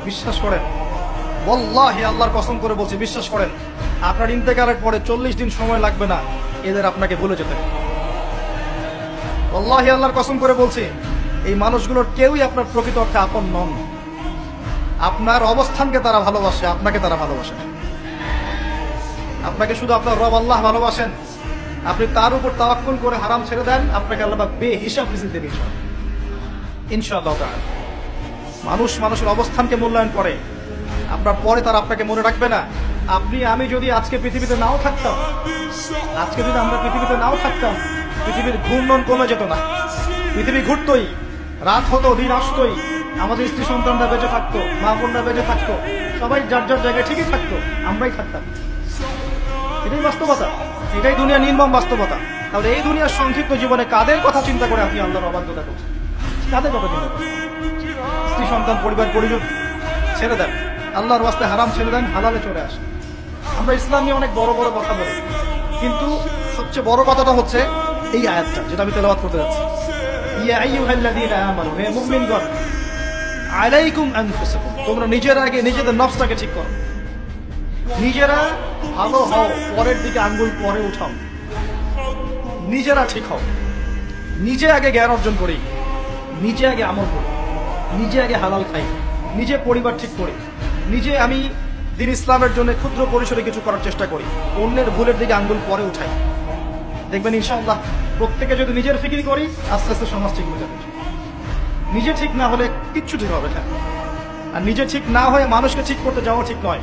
বিশ্বাস করেন, ওয়াল্লাহি আল্লাহর কসম করে বলছি, বিশ্বাস করেন, আপনার ইন্তেকালের পরে 40 দিন সময় লাগবে না এদের আপনাকে ভুলে যেতে। ওয়াল্লাহি আল্লাহর কসম করে বলছি, এই মানুষগুলোর কেউই আপনার প্রকৃত অর্থে আপন নন। আপনার অবস্থানকে তারা ভালোবাসে, আপনাকে তারা ভালোবাসে। আপনাকে শুধু আপনার রব আল্লাহ ভালোবাসেন। আপনি তার উপর তাওয়াক্কুল করে হারাম ছেড়ে দেন, আপনাকে আল্লাহ বেহিসাব রিজিক দেবে ইনশাআল্লাহ তাআলা। মানুষ মানুষের অবস্থানকে মূল্যায়ন করে, আপনার পরে তারা আপনাকে মনে রাখবে না। আপনি আমি যদি আজকে পৃথিবীতে নাও থাকতাম, আজকে যদি আমরা পৃথিবীতে নাও থাকতাম, পৃথিবীর ঘূর্ণন কমে যেত না। পৃথিবী ঘুরতই, রাত হতো, দিন আসতোই, আমাদের স্ত্রী সন্তানরা বেঁচে থাকতো, মা বোনরা বেঁচে থাকতো, সবাই যার যার জায়গায় ঠিকই থাকতো, আমরাই থাকতাম। এটাই বাস্তবতা, এটাই দুনিয়ার নির্মম বাস্তবতা। তাহলে এই দুনিয়ার সংক্ষিপ্ত জীবনে কাদের কথা চিন্তা করে আপনি আল্লাহর অবাধ্যতা করছেন? কাদের কথা চিন্তা করেন? স্ত্রী সন্তান পরিবার পরিজন ছেড়ে দেন, আল্লাহর ওয়াস্তে হারাম ছেড়ে দেন, হালালে চলে আসেন। আমরা ইসলাম নিয়ে অনেক বড় বড় কথা বলি, কিন্তু সবচেয়ে বড় কথাটা হচ্ছে এই আয়াতটা যেটা আমি তেলাওয়াত করতে যাচ্ছি। ইয়া আইয়ুহাল্লাযীনা আমানু, হে মুমিনগণ, আলাইকুম আনফুসাকুম, তোমরা নিজেরা আগে নিজেদের নফসটাকে ঠিক করো। নিজেরা ভালো হও, পরের দিকে আঙ্গুল পরে উঠাও। নিজেরা ঠিক হও, নিজে আগে জ্ঞান অর্জন করি, নিজে আগে আমল করি, নিজে আগে হালাল খাই, নিজে পরিবার ঠিক করি, নিজে আমি দ্বীন ইসলামের জন্য ক্ষুদ্র পরিসরে কিছু করার চেষ্টা করি, অন্যের ভুলের দিকে আঙ্গুল পরে উঠাই। দেখবেন ইনশাআল্লাহ প্রত্যেকে যদি নিজের ফিকির করি, আস্তে আস্তে সমাজ ঠিক হয়ে যাবে। নিজে ঠিক না হলে কিচ্ছু ঠিক হবে না। আর নিজে ঠিক না হয়ে মানুষকে ঠিক করতে যাওয়া ঠিক নয়।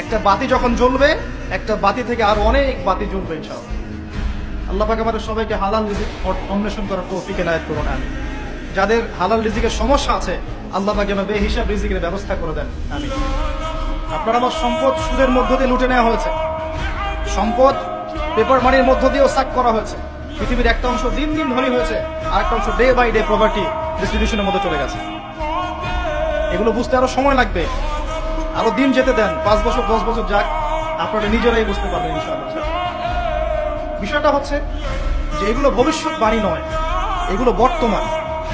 একটা বাতি যখন জ্বলবে, একটা বাতি থেকে আরো অনেক বাতি জ্বলবে ইনশাআল্লাহ। আল্লাহ পাক আমাদের সবাইকে হালাল রিজিক অন্বেষণ করার তৌফিক এনায়েত করুন। আমি যাদের হালাল রিজিকের সমস্যা আছে, আল্লাহ পাক যেন বেহিসাব রিজিকের ব্যবস্থা করে দেন। আমি আপনার আমার সম্পদ সুদের মধ্য দিয়ে লুটে নেওয়া হয়েছে, সম্পদ পেপার মানির মধ্য দিয়েও সাক করা হয়েছে। পৃথিবীর একটা অংশ দিন দিন ধনী হয়েছে, আর একটা অংশ ডে বাই ডে প্রপার্টি ডিস্ট্রিবিউশনের মধ্যে চলে গেছে। এগুলো বুঝতে আরো সময় লাগবে, আরো দিন যেতে দেন, 5 বছর 10 বছর যাক, আপনারা নিজেরাই বুঝতে পারবেন ইনশাআল্লাহ। বিষয়টা হচ্ছে যে এগুলো ভবিষ্যৎবাণী নয়, এগুলো বর্তমান।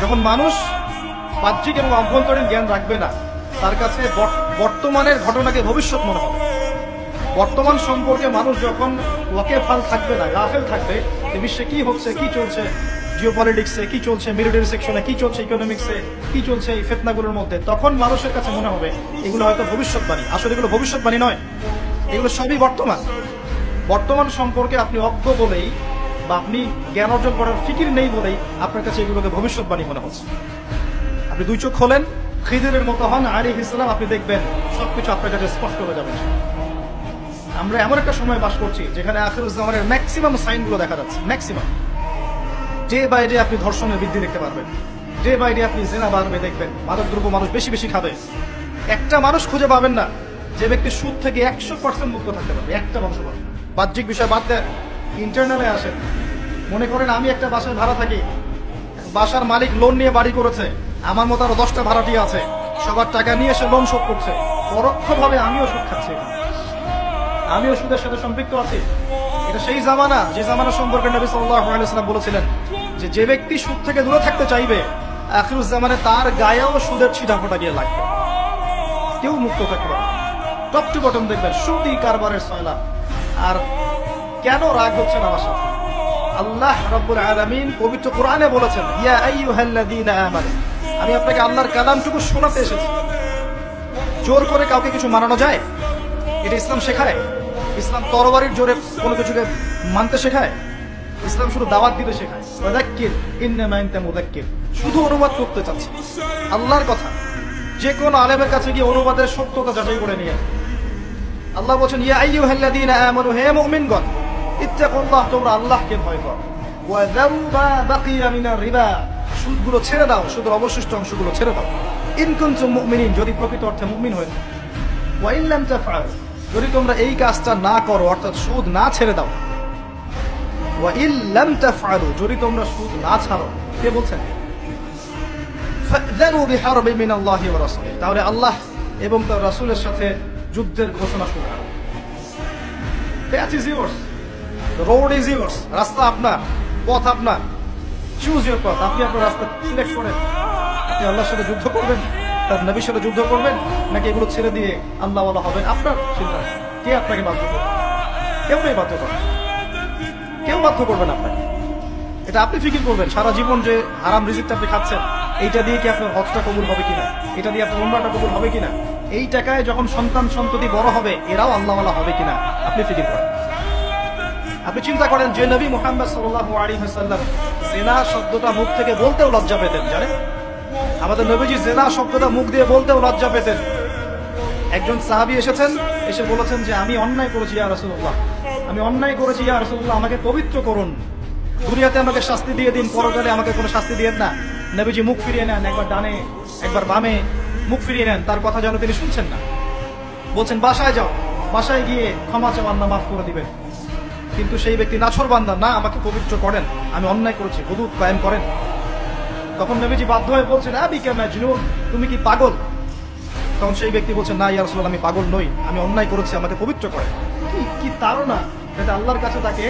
যখন মানুষ বাহ্যিক এবং অভ্যন্তরীণ জ্ঞান রাখবে না, তার কাছে বর্তমানের ঘটনাকে ভবিষ্যৎ মনে হবে। বর্তমান সম্পর্কে মানুষ যখন ওয়াকেফাল থাকবে না, গাফেল থাকবে, যে বিশ্বে কি হচ্ছে, কি চলছে, জিওপলিটিক্সে কি চলছে, মিলিটারি সেকশনে কি চলছে, ইকোনমিক্সে কি চলছে, এই ফিতনাগুলোর মধ্যে, তখন মানুষের কাছে মনে হবে এগুলো হয়তো ভবিষ্যৎবাণী। আসলে এগুলো ভবিষ্যৎবাণী নয়, এগুলো সবই বর্তমান। বর্তমান সম্পর্কে আপনি অজ্ঞ বলেই বা আপনি জ্ঞান অর্জন করার ফিকির নেই বলেই আপনার কাছে এগুলোকে ভবিষ্যৎবাণী মনে হচ্ছে। আপনি দুই চোখ খোলেন, খিদিরের মতো হন আলাইহিস সালাম, আপনি দেখবেন সবকিছু আপনার কাছে স্পষ্ট হয়ে যাবে। আমরা এমন একটা সময় বাস করছি যেখানে আখিরুজ জামানের ম্যাক্সিমাম সাইনগুলো দেখা যাচ্ছে। ম্যাক্সিমাম ডে বাই ডে আপনি ধর্ষণের বৃদ্ধি দেখতে পারবেন, ডে বাই ডে আপনি জেনা বাড়বে দেখবেন, মাদকদ্রব্য মানুষ বেশি বেশি খাবে। একটা মানুষ খুঁজে পাবেন না যে ব্যক্তি সুদ থেকে 100% মুক্ত থাকতে পারবে, একটা মানুষ পাবেন। বাহ্যিক বিষয় বাদ দেন, ইন্টারনালে আসেন। মনে করেন আমি একটা বাসায় ভাড়া থাকি, বাসার মালিক লোন নিয়ে বাড়ি করেছে, আমার মতো আরো 10টা ভাড়াটি আছে, সবার টাকা নিয়ে এসে লোন শোধ করছে, পরোক্ষভাবে আমিও সুদ খাচ্ছি, আমিও সুদের সাথে সম্পৃক্ত আছি। এটা সেই জামানা যে জামানা সম্পর্কে নবী সাল্লাল্লাহু আলাইহি ওয়াসাল্লাম বলেছিলেন যে যে ব্যক্তি সুদ থেকে দূরে থাকতে চাইবে, আখিরুজ জামানে তার গায়েও সুদের ছিটাফোঁটা গিয়ে লাগবে, কেউ মুক্ত থাকবে না। টপ টু বটম দেখবেন সুদি কারবারের সয়লা। আর কেন রাগ হচ্ছে না আমার সাথে? আল্লাহ রাব্বুল আলামিন পবিত্র কোরআনে বলেছেন, ইয়া আইয়ুহাল্লাযীনা আমানু, আমি আপনাকে আল্লাহর কালামটুকু শোনাতে এসেছি। জোর করে কাউকে কিছু মানানো যায়? এটা ইসলাম শেখায়? ইসলাম তরবারির জোরে কোনো কিছুকে মানতে শেখায়? ইসলাম শুধু দাওয়াত দিতে শেখায়। ফাযাক্কির ইন্নামা আনতা মুযাক্কির, শুধু অনুবাদ করতে চাচ্ছে আল্লাহর কথা। যে কোনো আলেমের কাছে গিয়ে অনুবাদের সত্যতা যাচাই করে নিয়ে আল্লাহ বলছেন, ইয়া আইয়ুহাল্লাযীনা আমানু, হে মুমিনগণ, ইত্তাকুল্লাহ, তোমরা আল্লাহকে ভয় করো, ওয়া যারু মা বাকিয়া মিনার রিবা, সুদগুলো ছেড়ে দাও, সুদের অবশিষ্ট অংশগুলো ছেড়ে দাও। ইন কুনতুম মুমিনিন, যদি প্রকৃত অর্থে মুমিন হয়ে থাকো। ওয়া ইন লাম তাফআলু, যদি তোমরা এই কাজটা না করো, অর্থাৎ সুদ না ছেড়ে দাও। ওয়া ইন লাম তাফআলু, যদি তোমরা সুদ না ছাড়ো, কে বলছেন? ফাযারু বিহারবিন মিনাল্লাহি ওয়া রাসূলিহি, তাহলে আল্লাহ এবং তার রাসূলের সাথে যুদ্ধের ঘোষণা শুরু করো। That is yours. The road is yours. রাস্তা আপনার, পথ আপনার। Choose your path. আপনি আপনার রাস্তা সিলেক্ট করেন। আপনি আল্লাহর সাথে যুদ্ধ করবেন তার নবীর সাথে যুদ্ধ করবেন, নাকি এগুলো ছেড়ে দিয়ে আল্লাহ ওয়ালা হবেন? আপনার চিন্তা। কে আপনাকে বাধ্য করবে? কেউ নেই বাধ্য করবে, কেউ বাধ্য করবেন আপনাকে। এটা আপনি ফিকির করবেন সারা জীবন যে হারাম রিজিকটা আপনি খাচ্ছেন, এইটা দিয়ে কি আপনার হজটা কবুল হবে কিনা, এটা দিয়ে আপনার উমরাটা কবুল হবে কিনা, এই টাকায় যখন সন্তান সন্ততি বড় হবে এরাও আল্লাহ ওয়ালা হবে কিনা আপনি ফিকির করেন। আপনি চিন্তা করেন যে নবী মুহাম্মদ সাল্লাল্লাহু আলাইহি ওয়াসাল্লাম জিনা শব্দটা মুখ থেকে বলতেও লজ্জা পেতেন, জানেন? আমাদের নবীজি জিনা শব্দটা মুখ দিয়ে বলতেও লজ্জা পেতেন। একজন সাহাবী এসেছেন, এসে বলেছেন যে আমি অন্যায় করেছি ইয়া রাসূলুল্লাহ, আমি অন্যায় করেছি ইয়া রাসূলুল্লাহ, আমাকে পবিত্র করুন, দুনিয়াতে আমাকে শাস্তি দিয়ে দিন, পরকালে আমাকে কোনো শাস্তি দিয়েন না। নবীজি মুখ ফিরিয়ে নেন, একবার ডানে একবার বামে মুখ ফিরিয়ে নেন, তার কথা যেন তিনি শুনছেন না। বলছেন বাসায় যাও, বাসায় গিয়ে ক্ষমা চাও, আল্লাহ মাফ করে দিবেন। কিন্তু সেই ব্যক্তি নাছোড়বান্দা, না আমাকে পবিত্র করেন, আমি অন্যায় করেছি, হুদুদ কায়েম করেন। তখন নবীজি বাধ্য হয়ে বলছেন আবিকা মাজনুন, তুমি কি পাগল? তখন সেই ব্যক্তি বলছেন না ইয়া রাসূলুল্লাহ, আমি পাগল নই, আমি অন্যায় করেছি, আমাকে পবিত্র করেন। কি কি তাড়না, যাতে আল্লাহর কাছে তাকে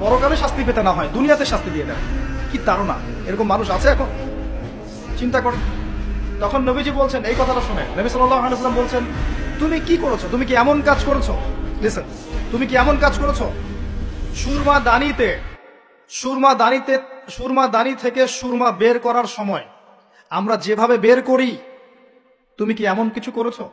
পরকালে শাস্তি পেতে না হয়, দুনিয়াতে শাস্তি দিয়ে দেয়। কি তাড়না! এরকম মানুষ আছে এখন? চিন্তা করেন। তখন নবীজি বলছেন, এই কথাটা শুনে নবী সাল্লাল্লাহু আলাইহি ওয়াসাল্লাম বলছেন, তুমি কি করেছো? তুমি কি এমন কাজ করেছো? লিসেন, তুমি কি এমন কাজ করেছো? সুরমা দানি থেকে সুরমা বের করার সময় আমরা যেভাবে বের করি, তুমি কি এমন কিছু করেছো?